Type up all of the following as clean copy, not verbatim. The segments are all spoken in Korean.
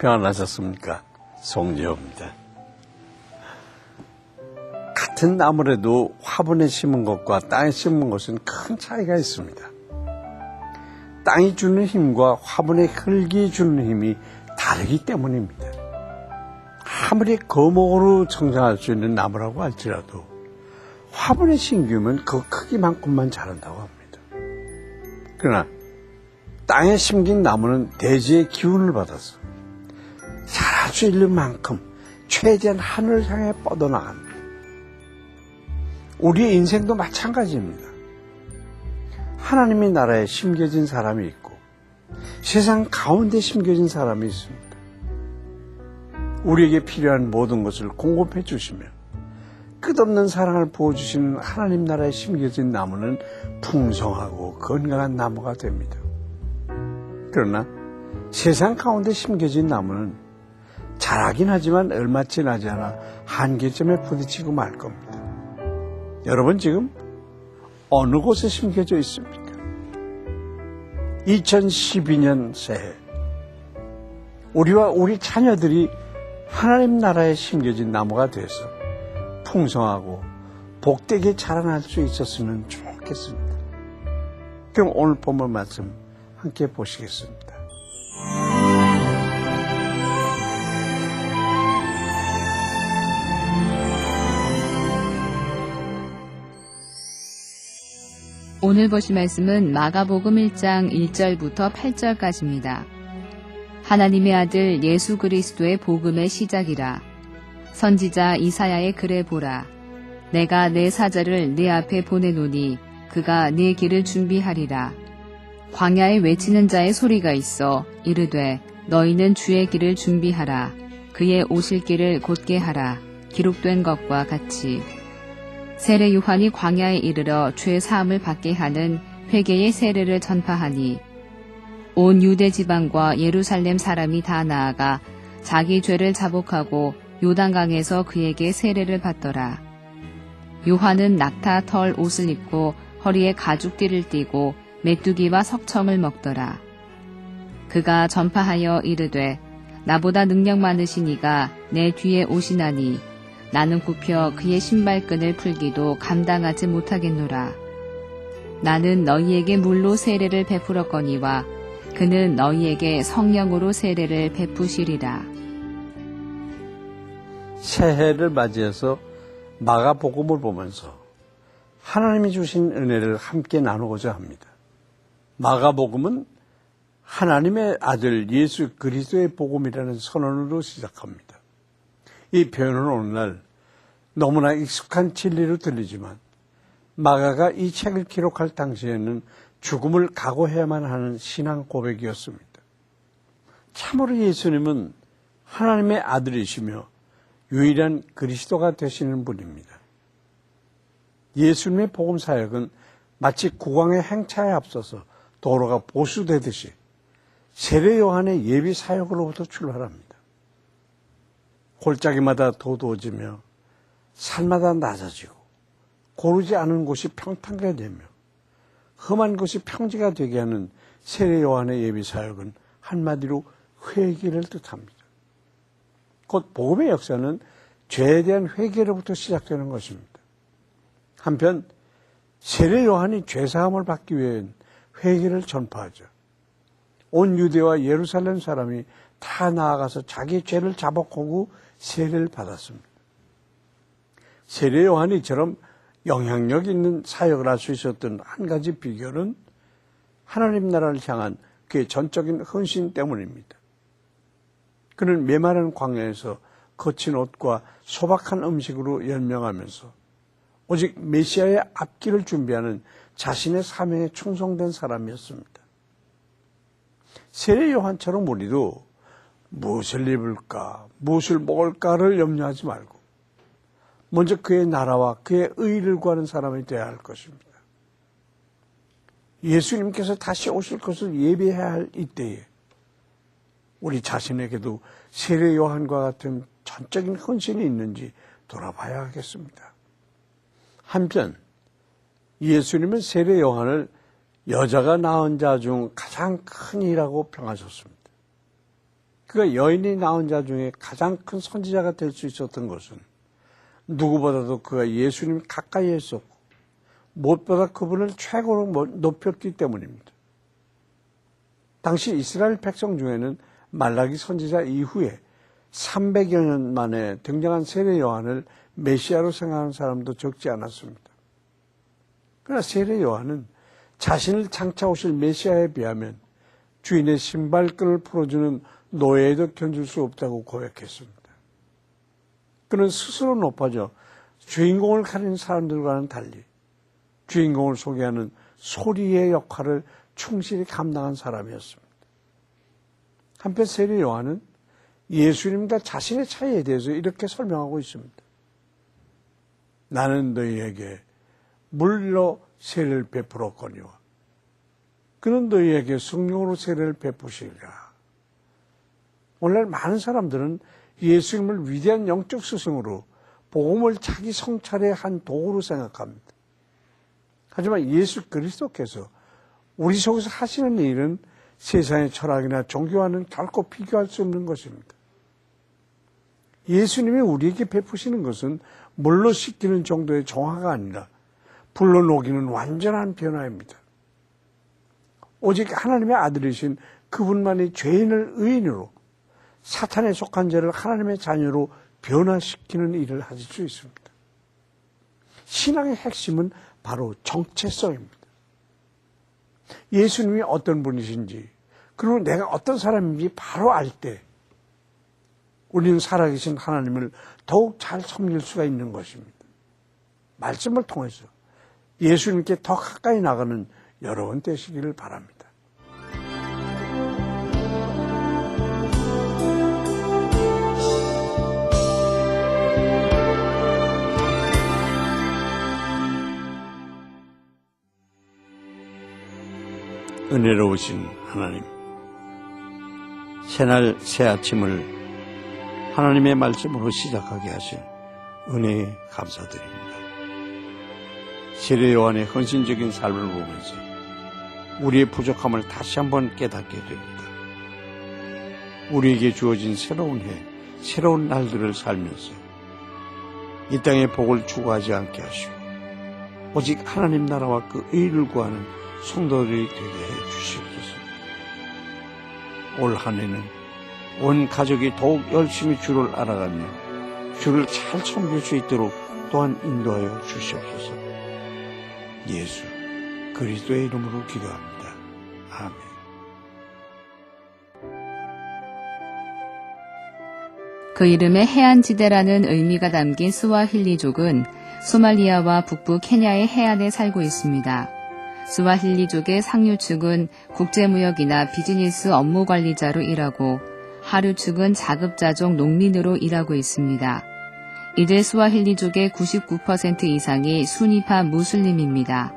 평안하셨습니까? 송재호입니다. 같은 나무라도 화분에 심은 것과 땅에 심은 것은 큰 차이가 있습니다. 땅이 주는 힘과 화분의 흙이 주는 힘이 다르기 때문입니다. 아무리 거목으로 성장할 수 있는 나무라고 할지라도 화분에 심기면 그 크기만큼만 자란다고 합니다. 그러나 땅에 심긴 나무는 대지의 기운을 받아서 자랄 수 있는 만큼 최대한 하늘을 향해 뻗어나갑니다. 우리의 인생도 마찬가지입니다. 하나님의 나라에 심겨진 사람이 있고 세상 가운데 심겨진 사람이 있습니다. 우리에게 필요한 모든 것을 공급해 주시며 끝없는 사랑을 부어주시는 하나님 나라에 심겨진 나무는 풍성하고 건강한 나무가 됩니다. 그러나 세상 가운데 심겨진 나무는 자라긴 하지만 얼마 지나지 않아 한계점에 부딪히고 말 겁니다. 여러분 지금 어느 곳에 심겨져 있습니까? 2012년 새해 우리와 우리 자녀들이 하나님 나라에 심겨진 나무가 돼서 풍성하고 복되게 자라날 수 있었으면 좋겠습니다. 그럼 오늘 본문 말씀 함께 보시겠습니다. 오늘 보실 말씀은 마가복음 1장 1절부터 8절까지입니다. 하나님의 아들 예수 그리스도의 복음의 시작이라. 선지자 이사야의 글에 보라. 내가 내 사자를 네 앞에 보내노니 그가 네 길을 준비하리라. 광야에 외치는 자의 소리가 있어 이르되 너희는 주의 길을 준비하라. 그의 오실 길을 곧게 하라. 기록된 것과 같이. 세례 요한이 광야에 이르러 죄 사함을 받게 하는 회개의 세례를 전파하니 온 유대 지방과 예루살렘 사람이 다 나아가 자기 죄를 자복하고 요단강에서 그에게 세례를 받더라. 요한은 낙타 털 옷을 입고 허리에 가죽띠를 띠고 메뚜기와 석청을 먹더라. 그가 전파하여 이르되 나보다 능력 많으신 이가 내 뒤에 오시나니 나는 굽혀 그의 신발끈을 풀기도 감당하지 못하겠노라. 나는 너희에게 물로 세례를 베풀었거니와 그는 너희에게 성령으로 세례를 베푸시리라. 새해를 맞이해서 마가복음을 보면서 하나님이 주신 은혜를 함께 나누고자 합니다. 마가복음은 하나님의 아들 예수 그리스도의 복음이라는 선언으로 시작합니다. 이 표현은 오늘날 너무나 익숙한 진리로 들리지만 마가가 이 책을 기록할 당시에는 죽음을 각오해야만 하는 신앙 고백이었습니다. 참으로 예수님은 하나님의 아들이시며 유일한 그리스도가 되시는 분입니다. 예수님의 복음 사역은 마치 국왕의 행차에 앞서서 도로가 보수되듯이 세례 요한의 예비 사역으로부터 출발합니다. 골짜기마다 도도해지며 산마다 낮아지고 고르지 않은 곳이 평탄하게 되며 험한 곳이 평지가 되게 하는 세례 요한의 예비 사역은 한마디로 회개를 뜻합니다. 곧 복음의 역사는 죄에 대한 회개로부터 시작되는 것입니다. 한편 세례 요한이 죄사함을 받기 위한 회개를 전파하죠. 온 유대와 예루살렘 사람이 다 나아가서 자기 죄를 자복하고 세례를 받았습니다. 세례 요한이 이처럼 영향력 있는 사역을 할 수 있었던 한 가지 비결은 하나님 나라를 향한 그의 전적인 헌신 때문입니다. 그는 메마른 광야에서 거친 옷과 소박한 음식으로 연명하면서 오직 메시아의 앞길을 준비하는 자신의 사명에 충성된 사람이었습니다. 세례 요한처럼 우리도 무엇을 입을까, 무엇을 먹을까를 염려하지 말고 먼저 그의 나라와 그의 의를 구하는 사람이 되어야 할 것입니다. 예수님께서 다시 오실 것을 예비해야 할 이때에 우리 자신에게도 세례 요한과 같은 전적인 헌신이 있는지 돌아봐야 하겠습니다. 한편 예수님은 세례 요한을 여자가 낳은 자 중 가장 큰 이라고 평하셨습니다. 그가 여인이 낳은 자 중에 가장 큰 선지자가 될 수 있었던 것은 누구보다도 그가 예수님 가까이에 있었고 무엇보다 그분을 최고로 높였기 때문입니다. 당시 이스라엘 백성 중에는 말라기 선지자 이후에 300여 년 만에 등장한 세례 요한을 메시아로 생각하는 사람도 적지 않았습니다. 그러나 세례 요한은 자신을 장차 오실 메시아에 비하면 주인의 신발끈을 풀어주는 노예에도 견줄 수 없다고 고백했습니다. 그는 스스로 높아져 주인공을 가리는 사람들과는 달리 주인공을 소개하는 소리의 역할을 충실히 감당한 사람이었습니다. 한편 세례 요한은 예수님과 자신의 차이에 대해서 이렇게 설명하고 있습니다. 나는 너희에게 물로 세례를 베풀었거니와 그는 너희에게 성령으로 세례를 베푸시리라. 오늘날 많은 사람들은 예수님을 위대한 영적 스승으로 복음을 자기 성찰의 한 도구로 생각합니다. 하지만 예수 그리스도께서 우리 속에서 하시는 일은 세상의 철학이나 종교와는 결코 비교할 수 없는 것입니다. 예수님이 우리에게 베푸시는 것은 물로 씻기는 정도의 정화가 아니라 불로 녹이는 완전한 변화입니다. 오직 하나님의 아들이신 그분만이 죄인을 의인으로 사탄에 속한 자를 하나님의 자녀로 변화시키는 일을 하실 수 있습니다. 신앙의 핵심은 바로 정체성입니다. 예수님이 어떤 분이신지 그리고 내가 어떤 사람인지 바로 알 때 우리는 살아계신 하나님을 더욱 잘 섬길 수가 있는 것입니다. 말씀을 통해서 예수님께 더 가까이 나가는 여러분 되시기를 바랍니다. 은혜로우신 하나님, 새날 새 아침을 하나님의 말씀으로 시작하게 하신 은혜에 감사드립니다. 세례 요한의 헌신적인 삶을 보면서 우리의 부족함을 다시 한번 깨닫게 됩니다. 우리에게 주어진 새로운 해, 새로운 날들을 살면서 이 땅의 복을 추구하지 않게 하시고 오직 하나님 나라와 그 의를 구하는 성도들이 되게 해 주시옵소서. 올 한 해는 온 가족이 더욱 열심히 주를 알아가며 주를 잘 섬길 수 있도록 또한 인도하여 주시옵소서. 예수 그리스도의 이름으로 기도합니다. 아멘. 그 이름에 해안지대라는 의미가 담긴 스와힐리족은 소말리아와 북부 케냐의 해안에 살고 있습니다. 스와힐리족의 상류축은 국제무역이나 비즈니스 업무 관리자로 일하고 하류축은 자급자족 농민으로 일하고 있습니다. 이들 스와힐리족의 99% 이상이 수니파 무슬림입니다.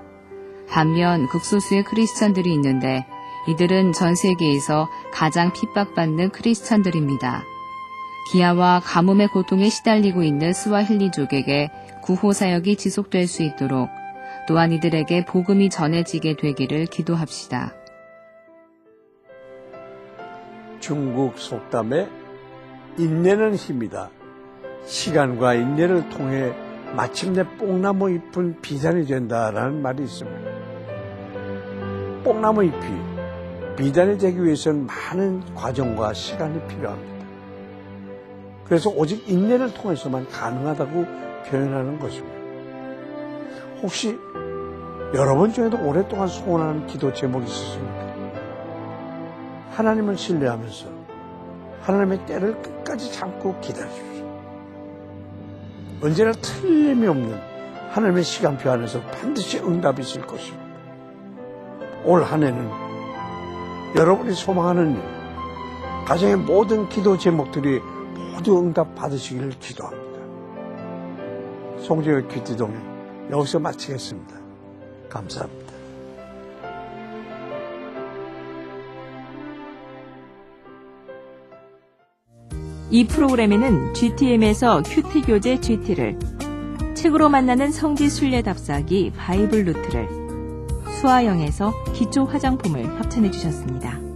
반면 극소수의 크리스천들이 있는데 이들은 전 세계에서 가장 핍박받는 크리스천들입니다. 기아와 가뭄의 고통에 시달리고 있는 스와힐리족에게 구호 사역이 지속될 수 있도록 또한 이들에게 복음이 전해지게 되기를 기도합시다. 중국 속담에 인내는 힘이다. 시간과 인내를 통해 마침내 뽕나무 잎은 비단이 된다라는 말이 있습니다. 뽕나무 잎이 비단이 되기 위해서는 많은 과정과 시간이 필요합니다. 그래서 오직 인내를 통해서만 가능하다고 표현하는 것입니다. 혹시 여러분 중에도 오랫동안 소원하는 기도 제목이 있으십니까? 하나님을 신뢰하면서 하나님의 때를 끝까지 참고 기다려주십시오. 언제나 틀림이 없는 하나님의 시간표 안에서 반드시 응답이 있을 것입니다. 올 한 해는 여러분이 소망하는 일, 가정의 모든 기도 제목들이 모두 응답 받으시기를 기도합니다. 송재의 귀티동에 여기서 마치겠습니다. 감사합니다. 이 프로그램에는 GTM에서 큐티 교재 GT를, 책으로 만나는 성지 순례 답사기 바이블 루트를, 수아영에서 기초 화장품을 협찬해 주셨습니다.